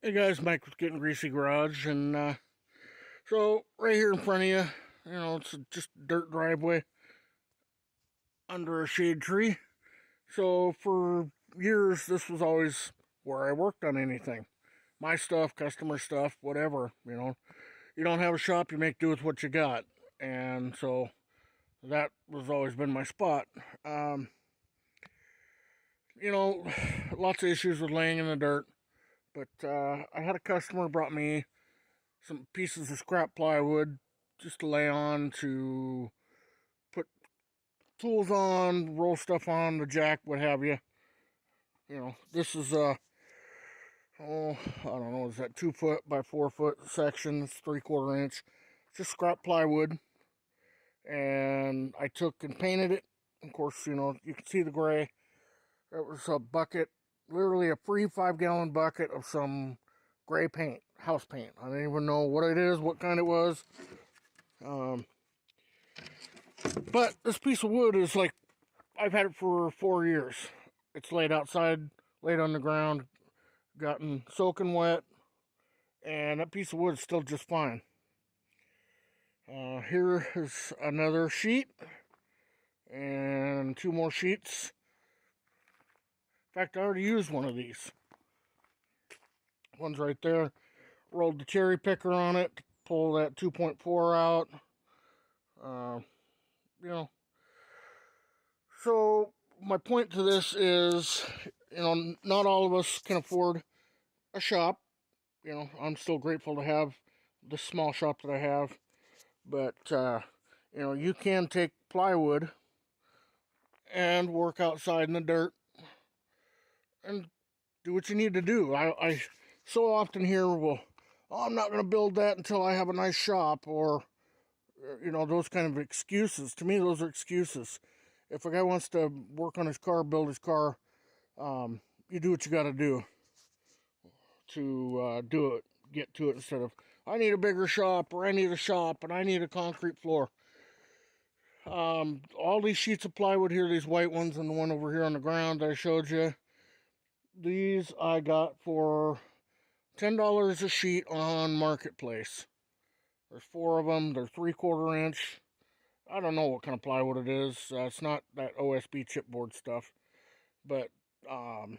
Hey guys, Mike with Getting Greasy Garage, and so right here in front of you, it's just a dirt driveway under a shade tree. So for years, this was always where I worked on anything, my stuff, customer stuff, whatever. You don't have a shop, you make do with what you got, and so that was always been my spot. Um, you know, Lots of issues with laying in the dirt, but I had a customer brought me some pieces of scrap plywood just to lay on, to put tools on, roll stuff on, the jack, what have you. This is I don't know, is that 2 foot by 4 foot section? It's 3/4 inch. It's just scrap plywood, and I took and painted it. Of course, you can see the gray. It was a bucket, literally a free 5 gallon bucket of some gray paint, house paint. I don't even know what it is, what kind it was. Um, But this piece of wood is like, I've had it for 4 years. It's laid outside, laid on the ground, gotten soaking wet, and that piece of wood is still just fine. Here is another sheet, and two more sheets. In fact, I already used one of these. One's right there. Rolled the cherry picker on it to pull that 2.4 out. Uh, you know, so my point to this is, not all of us can afford a shop. I'm still grateful to have the small shop that I have, but you can take plywood and work outside in the dirt and do what you need to do. I so often hear, well, oh, I'm not going to build that until I have a nice shop, or those kind of excuses. To me, those are excuses. If a guy wants to work on his car, build his car, you do what you got to do to do it, get to it, instead of, I need a bigger shop, or I need a shop, and I need a concrete floor. All these sheets of plywood here, these white ones, and the one over here on the ground that I showed you, these I got for $10 a sheet on Marketplace. There's four of them. They're 3/4 inch. I don't know what kind of plywood it is. It's not that OSB chipboard stuff, but um,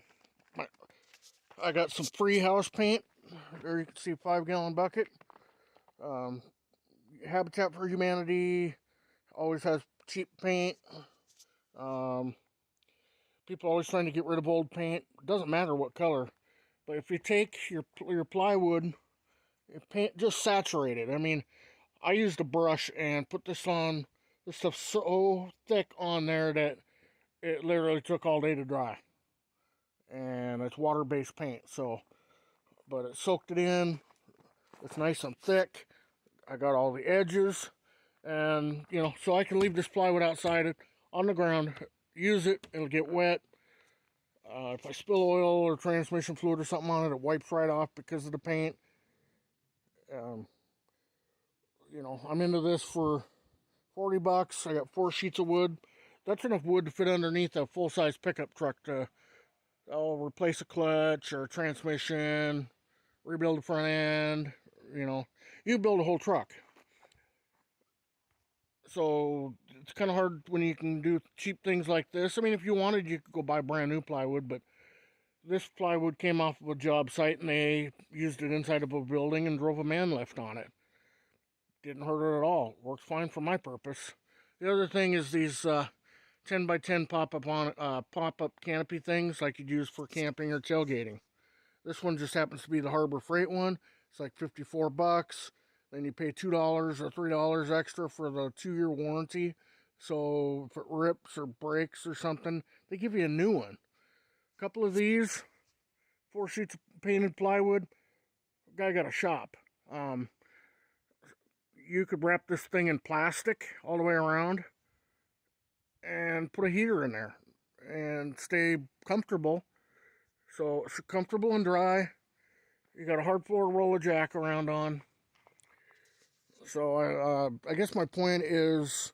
I got some free house paint. There you can see a 5 gallon bucket. Um, Habitat for Humanity always has cheap paint. Um, People are always trying to get rid of old paint. It doesn't matter what color, but if you take your plywood, paint, just saturate it. I mean, I used a brush and put this on. This stuff's so thick on there that it literally took all day to dry. And it's water-based paint, but it soaked it in. It's nice and thick. I got all the edges, and so I can leave this plywood outside on the ground, use it. It'll get wet. If I spill oil or transmission fluid or something on it, it wipes right off because of the paint. Um, I'm into this for $40. I got 4 sheets of wood. That's enough wood to fit underneath a full-size pickup truck to replace a clutch or a transmission, rebuild the front end. You build a whole truck. So it's kind of hard when you can do cheap things like this. I mean, if you wanted, you could go buy brand new plywood, but this plywood came off of a job site, and they used it inside of a building and drove a man lift on it. Didn't hurt it at all. Works fine for my purpose. The other thing is these 10 by 10 pop-up canopy things like you'd use for camping or tailgating. This one just happens to be the Harbor Freight one. It's like $54. Then you pay $2 or $3 extra for the 2-year warranty. So if it rips or breaks or something, they give you a new one. A couple of these, 4 sheets of painted plywood. Guy got a shop. You could wrap this thing in plastic all the way around and put a heater in there and stay comfortable. So it's comfortable and dry. You got a hard floor to roll a jack around on. So I guess my point is,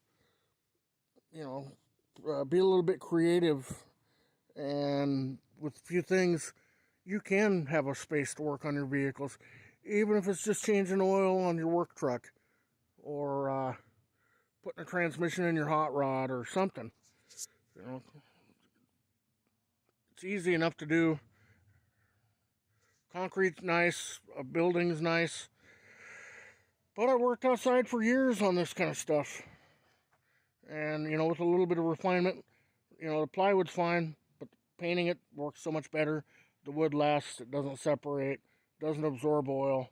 be a little bit creative, and with a few things you can have a space to work on your vehicles, even if it's just changing oil on your work truck, or putting a transmission in your hot rod or something. You know, it's easy enough to do. Concrete's nice, a building's nice, but I worked outside for years on this kind of stuff. And, with a little bit of refinement, the plywood's fine, but painting it works so much better. The wood lasts, it doesn't separate, doesn't absorb oil.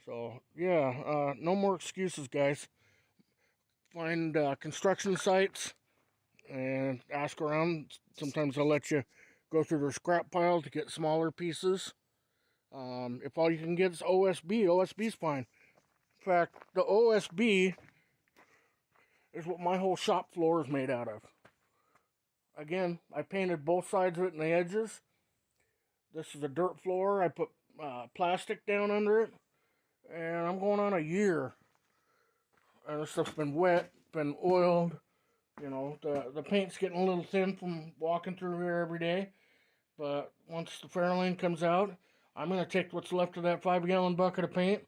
So, yeah, no more excuses, guys. Find construction sites and ask around. Sometimes they'll let you go through their scrap pile to get smaller pieces. If all you can get is OSB, OSB's fine. In fact, the OSB is what my whole shop floor is made out of. Again, I painted both sides of it and the edges. This is a dirt floor. I put plastic down under it, and I'm going on a year. And this stuff's been wet, been oiled. The paint's getting a little thin from walking through here every day. But once the Fairlane comes out, I'm going to take what's left of that 5-gallon bucket of paint,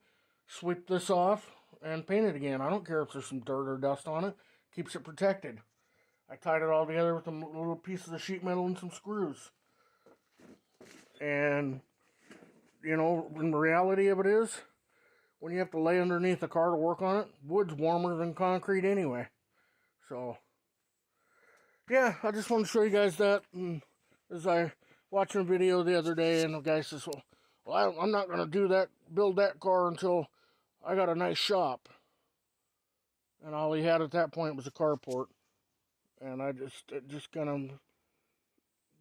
sweep this off, and paint it again. I don't care if there's some dirt or dust on it. Keeps it protected. I tied it all together with some little pieces of sheet metal and some screws. And, in the reality of it is, when you have to lay underneath a car to work on it, wood's warmer than concrete anyway. So, yeah, I just want to show you guys that. And as I watching a video the other day, and the guy says, well, I'm not going to build that car until I got a nice shop. And all he had at that point was a carport. And it just kind of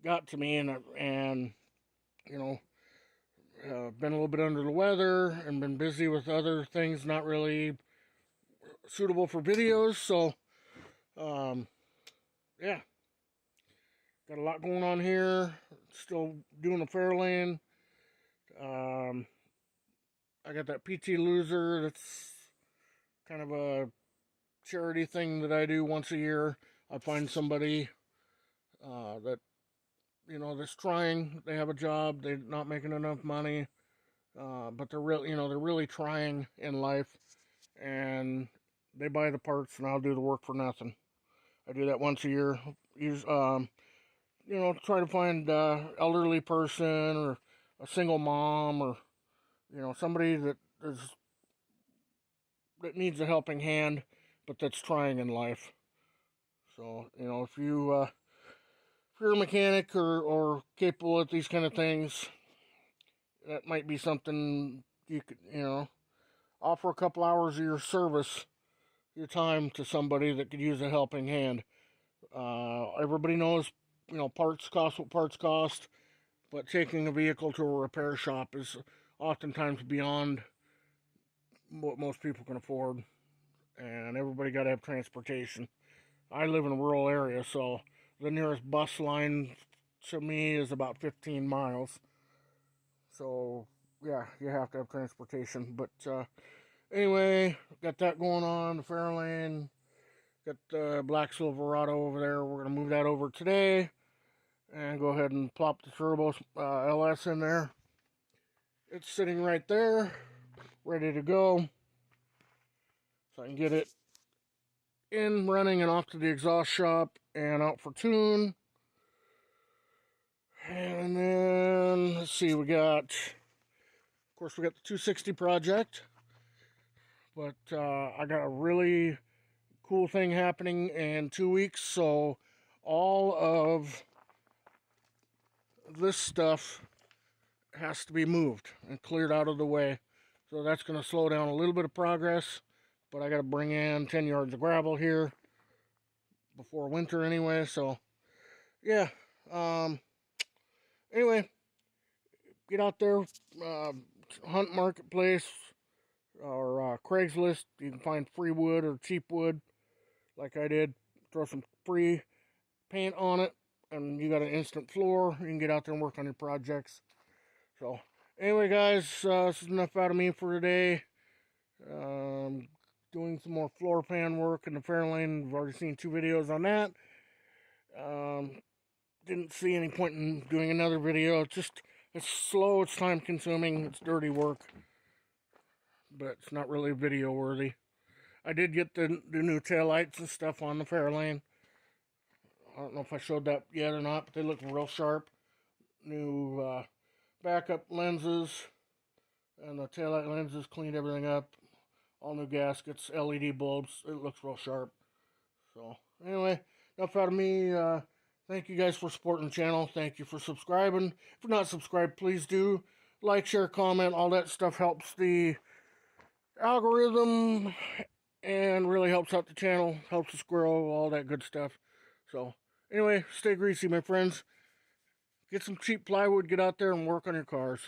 got to me, and been a little bit under the weather and been busy with other things not really suitable for videos. So, yeah, got a lot going on here. Still doing a Fairlane. I got that PT Loser. That's kind of a charity thing that I do once a year. I find somebody that that's trying. They have a job. They're not making enough money, but they're really trying in life, and they buy the parts, and I'll do the work for nothing. I do that once a year. Try to find elderly person or a single mom or somebody that needs a helping hand, but that's trying in life. So if you're a mechanic or capable of these kind of things, that might be something you could offer a couple hours of your service, your time, to somebody that could use a helping hand. Everybody knows parts cost what parts cost, but taking a vehicle to a repair shop is oftentimes beyond what most people can afford, and everybody got to have transportation. I live in a rural area, so the nearest bus line to me is about 15 miles. So, yeah, you have to have transportation. But anyway, got that going on, the Fairlane. Got the black Silverado over there. We're going to move that over today and go ahead and plop the Turbo LS in there. It's sitting right there, ready to go. So I can get it in, running, and off to the exhaust shop and out for tune. And then, let's see, we got the 260 project. But I got a really cool thing happening in 2 weeks, so all of this stuff has to be moved and cleared out of the way. So that's going to slow down a little bit of progress, but I got to bring in 10 yards of gravel here before winter anyway. So yeah, anyway, get out there, hunt Marketplace or Craigslist. You can find free wood or cheap wood like I did. Throw some free paint on it, and you got an instant floor. You can get out there and work on your projects. So anyway, guys, this is enough out of me for today. Doing some more floor pan work in the Fairlane. We've already seen 2 videos on that. Didn't see any point in doing another video. It's just It's slow, it's time consuming, it's dirty work, but it's not really video worthy. I did get the new taillights and stuff on the Fairlane. I don't know if I showed that yet or not, but they look real sharp. New backup lenses, and the taillight lenses cleaned everything up. All new gaskets, LED bulbs. It looks real sharp. So, anyway, enough out of me. Thank you guys for supporting the channel. Thank you for subscribing. If you're not subscribed, please do. Like, share, comment. All that stuff helps the algorithm and really helps out the channel. Helps us grow, all that good stuff. So, anyway, stay greasy, my friends. Get some cheap plywood. Get out there and work on your cars.